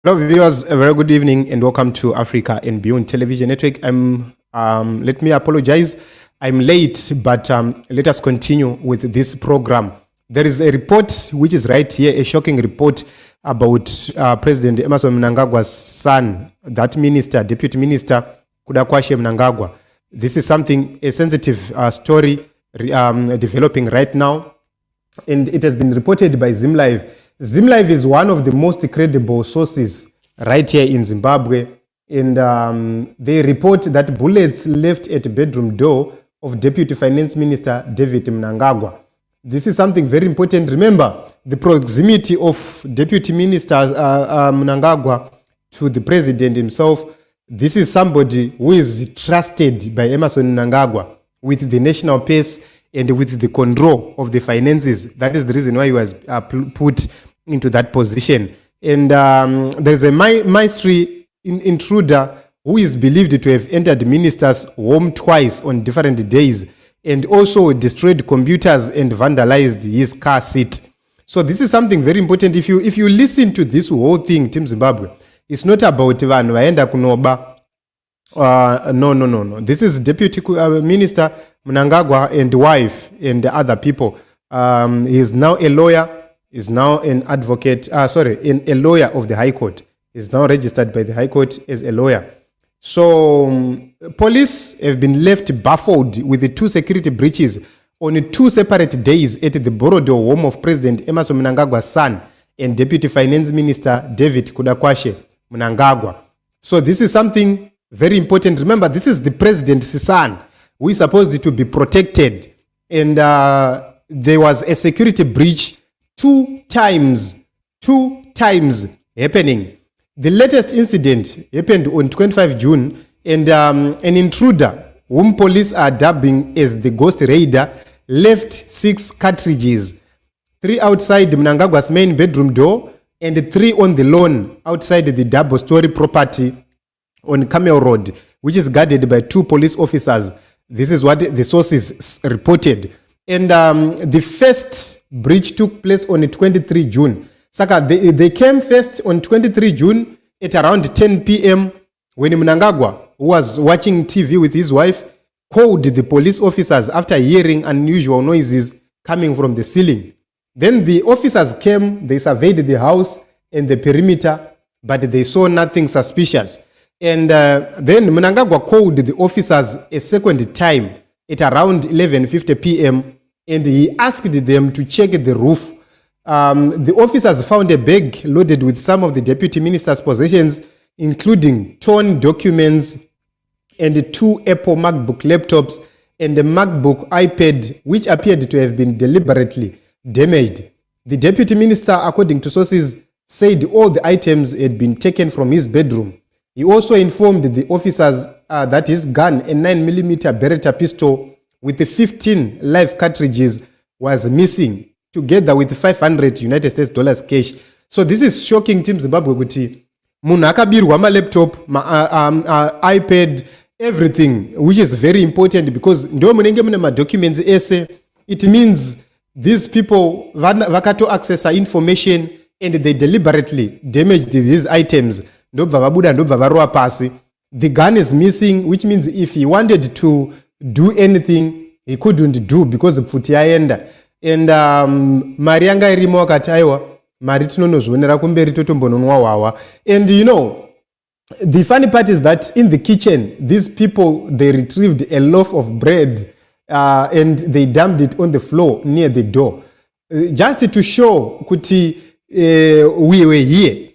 Hello viewers, a very good evening and welcome to Africa and Beyond Television Network. Let me apologize, I'm late, but let us continue with this program. There is a report which is right here, a shocking report about President Emmerson Mnangagwa's son, that minister, Deputy Minister Kudakwashe Mnangagwa. This is something, a sensitive story developing right now, and it has been reported by ZimLive. ZimLive is one of the most credible sources right here in Zimbabwe, and they report that bullets left at the bedroom door of Deputy Finance Minister David Mnangagwa. This is something very important. Remember, the proximity of Deputy Minister Mnangagwa to the President himself. This is somebody who is trusted by Emmerson Mnangagwa with the national pace and with the control of the finances. That is the reason why he was put into that position. And there's a mystery intruder who is believed to have entered the minister's home twice on different days and also destroyed computers and vandalized his car seat. So this is something very important. If you listen to this whole thing, Team Zimbabwe, it's not about vanhu vaenda kunoba. No. This is Deputy Minister Mnangagwa and wife and other people. He is now a lawyer, is now an advocate, a lawyer of the High Court. Is now registered by the High Court as a lawyer. So police have been left baffled with the two security breaches on 2 separate days at the Borodo home of President Emmerson Mnangagwa's son and Deputy Finance Minister David Kudakwashe Mnangagwa. So this is something very important. Remember, this is the president's son who is supposed to be protected. And there was a security breach two times happening. The latest incident happened on 25 June, and an intruder, whom police are dubbing as the Ghost Raider, left 6 cartridges, 3 outside Mnangagwa's main bedroom door and 3 on the lawn outside the double-story property on Camel Road, which is guarded by 2 police officers. This is what the sources reported. And the first breach took place on 23 June. Saka, they came first on 23 June at around 10 p.m. when Mnangagwa, who was watching TV with his wife, called the police officers after hearing unusual noises coming from the ceiling. Then the officers came, they surveyed the house and the perimeter, but they saw nothing suspicious. And then Mnangagwa called the officers a second time at around 11:50 p.m. and he asked them to check the roof. The officers found a bag loaded with some of the deputy minister's possessions, including torn documents and 2 Apple MacBook laptops and a MacBook iPad, which appeared to have been deliberately damaged. The deputy minister, according to sources, said all the items had been taken from his bedroom. He also informed the officers that his gun, a 9mm Beretta pistol with the 15 live cartridges, was missing, together with 500 United States dollars cash. So this is shocking, Team Zimbabwe. Kuti munhu akabirwa ma laptop, iPad, everything, which is very important because ndo munenge mune ma documents ese. It means these people vakato access information and they deliberately damaged these items. The gun is missing, which means if he wanted to do anything, he couldn't do because of Futiaenda. And Marianga irimo akataiwa, mari tinonozvionera kumberi totombononwa wawa. And you know, the funny part is that in the kitchen, these people, they retrieved a loaf of bread and they dumped it on the floor near the door. Just to show kuti we were here.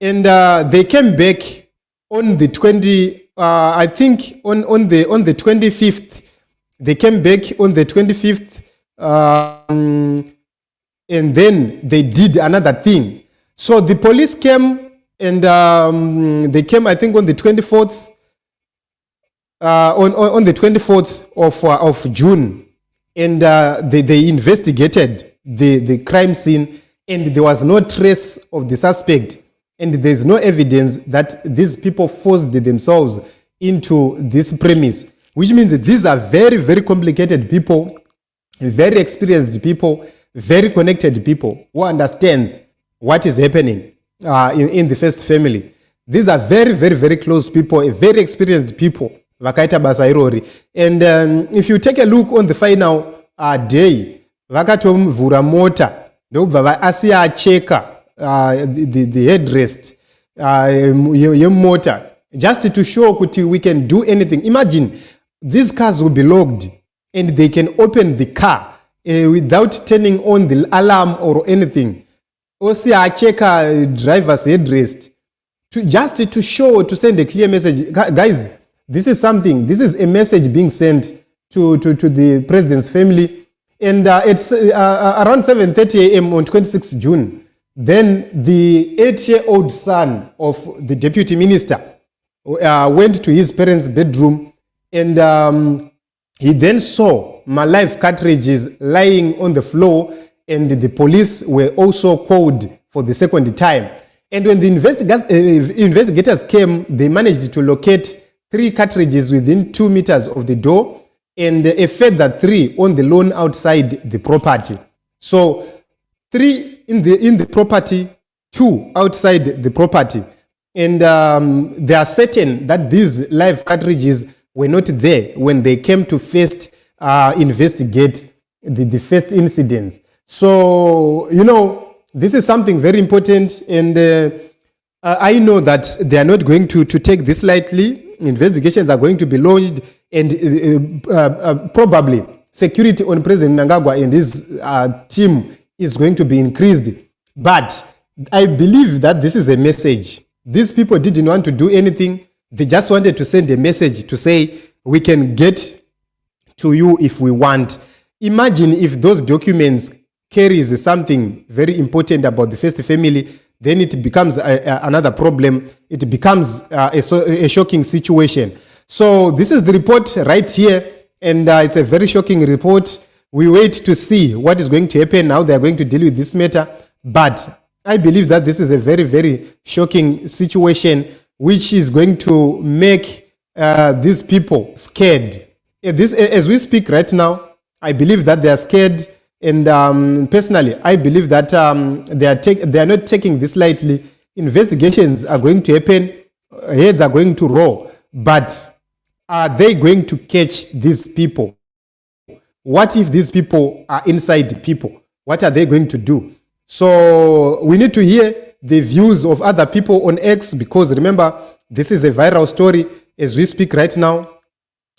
And they came back on the 25th. They came back on the 25th, and then they did another thing. So the police came, and they came, I think, on the 24th, on the 24th of June, and they investigated the crime scene, and there was no trace of the suspect. And there's no evidence that these people forced themselves into this premise, which means that these are very, very complicated people, very experienced people, very connected people who understands what is happening. in the first family. These are very, very, very close people, very experienced people. Vakaita basa irori. And if you take a look on the final day, vakatomvura mota, ndobva asiya acheka the headrest yemota, just to show kuti we can do anything. Imagine these cars will be locked and they can open the car without turning on the alarm or anything. Osiya acheka driver's headrest. Just to show, to send a clear message. Guys, this is a message being sent to the president's family. And it's around 7:30 a.m. on 26 June. Then the 8-year-old son of the deputy minister went to his parents' bedroom, and he then saw my life cartridges lying on the floor, and the police were also called for the second time. And when the investigators came, they managed to locate 3 cartridges within 2 meters of the door and a further 3 on the lawn outside the property. So 3 in the property, 2 outside the property. And they are certain that these live cartridges were not there when they came to first investigate the first incident. So, this is something very important, and I know that they are not going to take this lightly. Investigations are going to be launched, and probably security on President Mnangagwa and his team is going to be increased. But I believe that this is a message. These people didn't want to do anything. They just wanted to send a message to say, we can get to you if we want. Imagine if those documents carries something very important about the first family, then it becomes another problem. It becomes a shocking situation. So this is the report right here, and it's a very shocking report. We wait to see what is going to happen, how they are going to deal with this matter. But I believe that this is a very, very shocking situation, which is going to make these people scared. As we speak right now, I believe that they are scared. And personally, I believe that they are not taking this lightly. Investigations are going to happen, heads are going to roll, but are they going to catch these people? What if these people are inside people? What are they going to do? So we need to hear the views of other people on X, because remember, this is a viral story as we speak right now.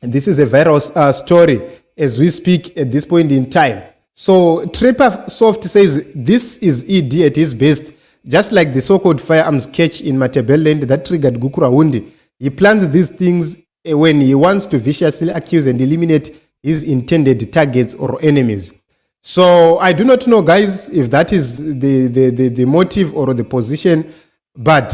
This is a viral story as we speak at this point in time. So Trapper Soft says this is ED at his best, just like the so-called firearms catch in Matabeleland that triggered Gukura Wundi. He plans these things when he wants to viciously accuse and eliminate his intended targets or enemies. So I do not know, guys, if that is the motive or the position, but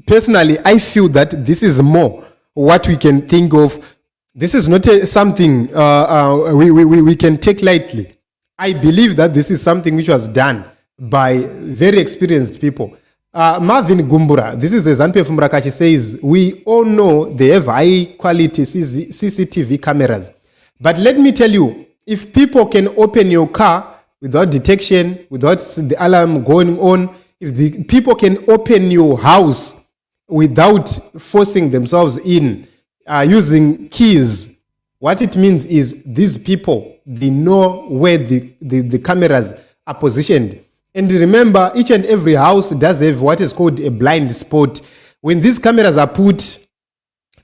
personally, I feel that this is more what we can think of. This is not something we can take lightly. I believe that this is something which was done by very experienced people. Marvin Gumbura, this is a Zanpe from Rakachi, says, we all know they have high quality CCTV cameras. But let me tell you, if people can open your car without detection, without the alarm going on, if the people can open your house without forcing themselves in, using keys, what it means is these people, they know where the cameras are positioned. And remember, each and every house does have what is called a blind spot. When these cameras are put,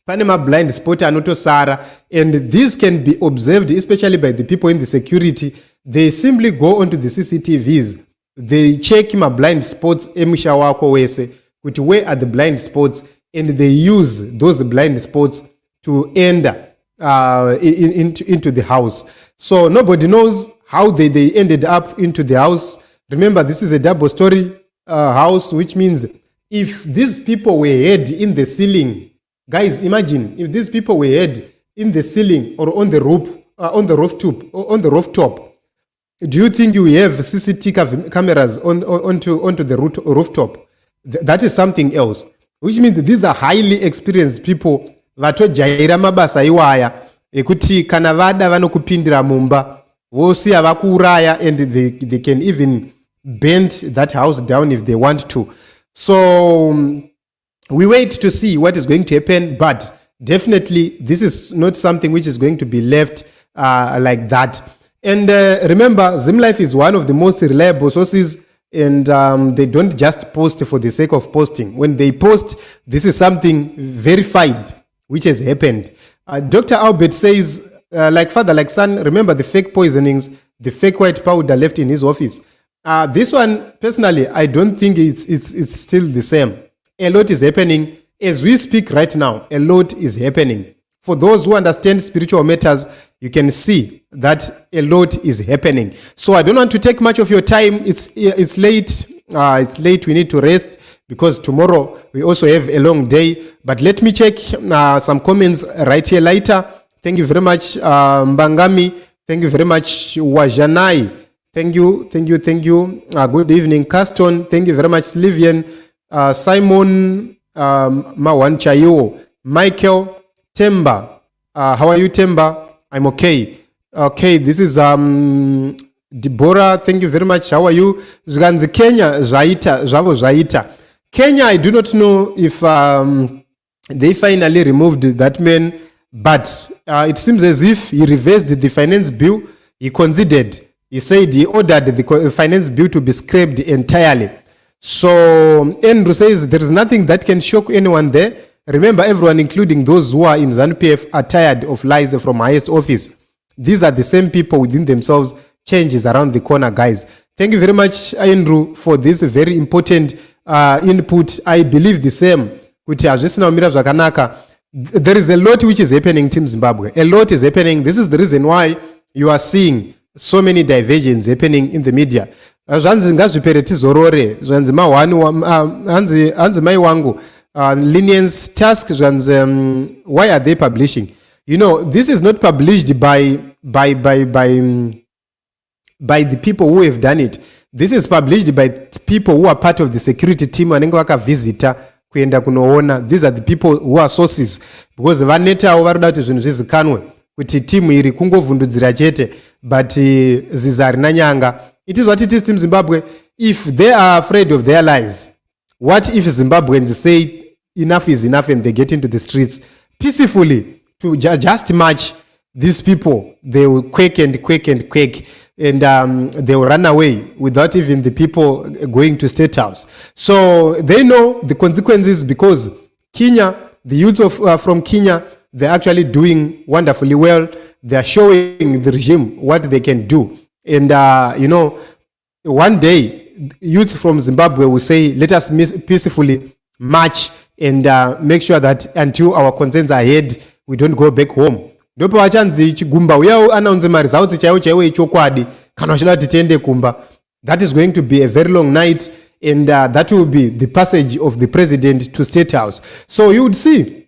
Panama blind spot anoto Sara, and this can be observed, especially by the people in the security. They simply go onto the CCTVs. They check my blind spots, emusha wako wese, kuti where are the blind spots, and they use those blind spots to enter into the house. So nobody knows how they ended up into the house. Remember, this is a double story house, which means if these people were head in the ceiling, guys, imagine if these people were head in the ceiling or on the roof, on the rooftop. Do you think you have CCTV cameras onto the rooftop? That is something else, which means these are highly experienced people. Vatojaira mabasa iwaya ekuti kana vada vanokupindira mumba vosi avakuuraya, and they can even bend that house down if they want to. So we wait to see what is going to happen, but definitely this is not something which is going to be left like that. And remember, ZimLife is one of the most reliable sources, and they don't just post for the sake of posting. When they post, this is something verified which has happened. Dr. Albert says, like father, like son, remember the fake poisonings, the fake white powder left in his office. This one, personally, I don't think it's still the same. A lot is happening. As we speak right now, a lot is happening. For those who understand spiritual matters, you can see that a lot is happening. So I don't want to take much of your time. It's late. It's late. We need to rest because tomorrow we also have a long day. But let me check some comments right here later. Thank you very much, Mbangami. Thank you very much, Wajanai. Thank you. Good evening, Caston. Thank you very much, Slivian. Simon Mawanchayo. Michael Temba. How are you, Temba? I'm okay. Okay, this is Deborah. Thank you very much. How are you? Zganzi Kenya, Zaita. Kenya, I do not know if they finally removed that man, but it seems as if he reversed the finance bill. He conceded. He said he ordered the finance bill to be scrapped entirely. So Andrew says there is nothing that can shock anyone there. Remember, everyone, including those who are in ZANU-PF, are tired of lies from highest office. These are the same people within themselves. Change is around the corner, guys. Thank you very much, Andrew, for this very important input. I believe the same. There is a lot which is happening in Team Zimbabwe. A lot is happening. This is the reason why you are seeing so many divergences happening in the media. Lenience tasks, why are they publishing? You know, this is not published by the people who have done it. This is published by people who are part of the security team. These are the people who are sources, because vaneta varoda kuti zvinhu zvizikanwe kuti timu iri kungovhundudzira chete but zizarina nyanga. It is what it is, Team Zimbabwe. If they are afraid of their lives, what if Zimbabweans say enough is enough and they get into the streets peacefully to just march? These people, they will quake and they will run away without even the people going to State House. So they know the consequences, because Kenya, the youth from Kenya, they're actually doing wonderfully well. They're showing the regime what they can do. And, you know, one day, youth from Zimbabwe will say, let us peacefully march and make sure that until our concerns are heard, we don't go back home. Ndopo wachanzi chigumba uyao anaunze mari zauti chaiwe ichokwadi kana wachida titende kumba. That is going to be a very long night, and that will be the passage of the president to State House. So you would see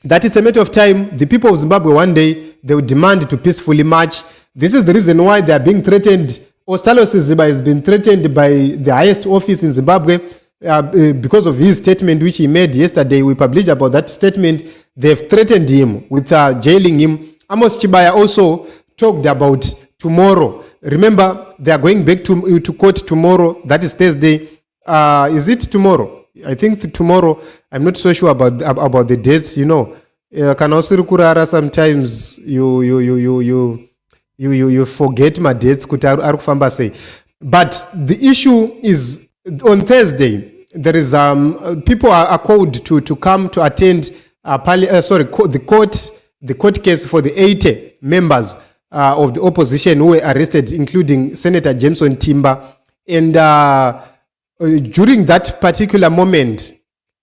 that it's a matter of time. The people of Zimbabwe, one day, they will demand to peacefully march. This is the reason why they are being threatened. Ostalos Zimbabwe has been threatened by the highest office in Zimbabwe because of his statement which he made yesterday. We published about that statement. They've threatened him with jailing him. Amos Chibaya also talked about tomorrow. Remember, they are going back to court tomorrow. That is Thursday. Is it tomorrow? I think tomorrow. I'm not so sure about the dates. You know, can also kurara sometimes. You forget my dates. But the issue is on Thursday. There is people are called to come to attend the court case for the 80 members of the opposition who were arrested, including Senator Jameson Timber. And during that particular moment,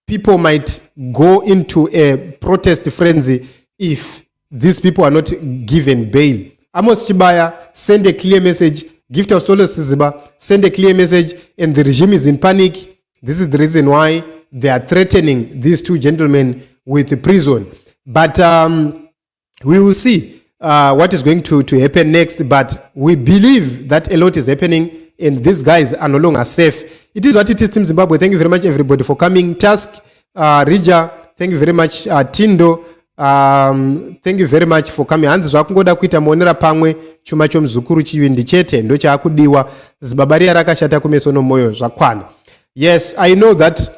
people might go into a protest frenzy if these people are not given bail. Amos Chibaya send a clear message. Gift of Stolos Ziba send a clear message, and the regime is in panic. This is the reason why they are threatening these two gentlemen with the prison. But we will see what is going to happen next. But we believe that a lot is happening, and these guys are no longer safe. It is what it is, Team Zimbabwe. Thank you very much, everybody, for coming. Task, Rija, thank you very much. Tindo, thank you very much for coming. Hanzi zvakungoda kuita muonera pamwe chuma chomuzukuru chivindi chete ndochakudiwa zibabaria rakashata kumeso nomoyo zvakwana. Yes, I know that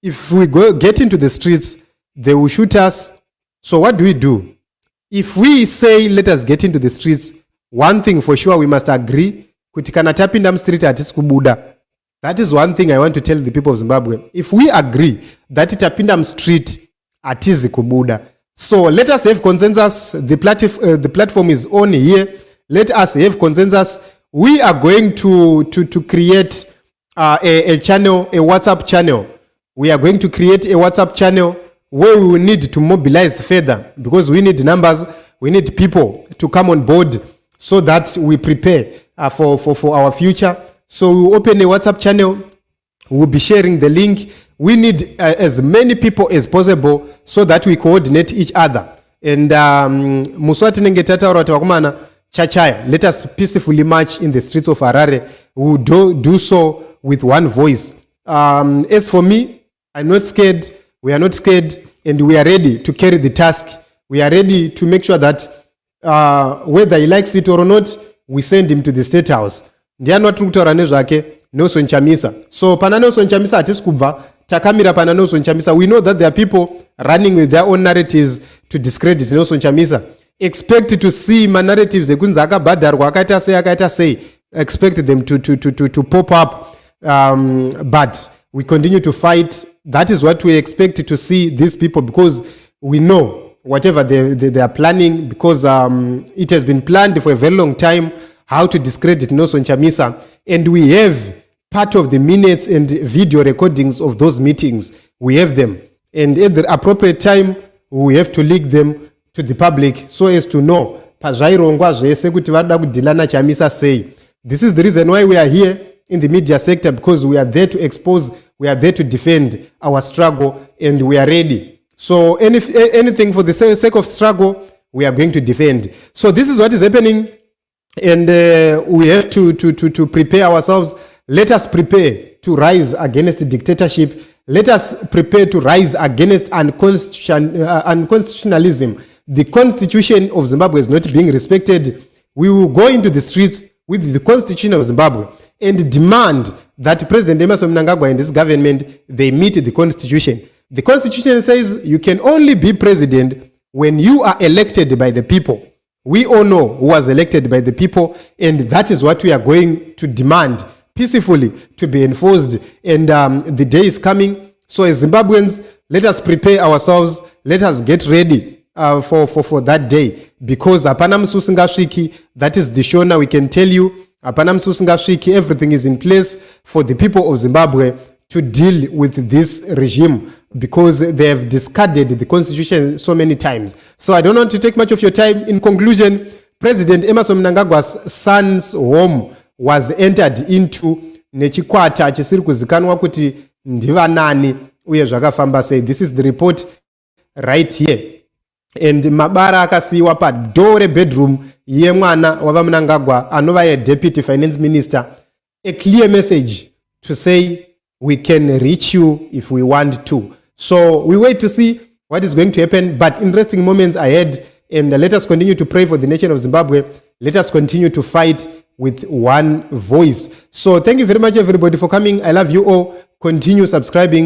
If we get into the streets, they will shoot us. So what do? If we say let us get into the streets, one thing for sure we must agree, kuti kana tapinda mstreet hatisi kubuda. That is one thing I want to tell the people of Zimbabwe. If we agree that tapinda mstreet hatisi kubuda, so let us have consensus. The platform is on here. Let us have consensus. We are going to create a channel, a WhatsApp channel. We are going to create a WhatsApp channel where we will need to mobilize further, because we need numbers, we need people to come on board so that we prepare for our future. So we will open a WhatsApp channel. We will be sharing the link. We need as many people as possible so that we coordinate each other. And Muswati Nengetata Ratawakumana Chachaya, let us peacefully march in the streets of Harare. We will do so with one voice. As for me, I'm not scared. We are not scared, and we are ready to carry the task. We are ready to make sure that whether he likes it or not, we send him to the State House. Ndiani watiri kutaura nezvake Nelson Chamisa. So pana Nelson Chamisa hatisi kubva, takamira pana Nelson Chamisa. We know that there are people running with their own narratives to discredit Nelson Chamisa. Expect to see my narratives ekunzi akabhadharwa akaita sei. Expect them to pop up, but we continue to fight. That is what we expect to see these people, because we know whatever they are planning, because it has been planned for a very long time how to discredit Nelson Chamisa, and we have part of the minutes and video recordings of those meetings. We have them, and at the appropriate time we have to leak them to the public so as to know pazvairongwa zvese kuti vada kudhila naChamisa sei. This is the reason why we are here in the media sector, because we are there to expose, we are there to defend our struggle, and we are ready. So anything for the sake of struggle, we are going to defend. So this is what is happening, and we have to prepare ourselves. Let us prepare to rise against the dictatorship. Let us prepare to rise against unconstitutionalism. The constitution of Zimbabwe is not being respected. We will go into the streets with the constitution of Zimbabwe and demand that President Emerson Mnangagwa and his government, they meet the constitution. The constitution says you can only be president when you are elected by the people. We all know who was elected by the people, and that is what we are going to demand peacefully to be enforced. And the day is coming. So as Zimbabweans, let us prepare ourselves. Let us get ready for that day, because apana msusu ngasviki, that is the shona we can tell you. Apana msusu ngasviki, everything is in place for the people of Zimbabwe to deal with this regime, because they have discarded the constitution so many times. So I don't want to take much of your time. In conclusion, President Emerson Mnangagwa's son's home was entered into nechikwata chisiri kuzikanwa kuti ndivanani uye zvakafamba sei. This is the report right here. And mabara akasiiwa padoo rebedroom yemwana wava Mnangagwa anova deputy finance minister. A clear message to say we can reach you if we want to. So we wait to see what is going to happen, but interesting moments ahead, and let us continue to pray for the nation of Zimbabwe. Let us continue to fight with one voice. So thank you very much everybody for coming. I love you all. Continue subscribing.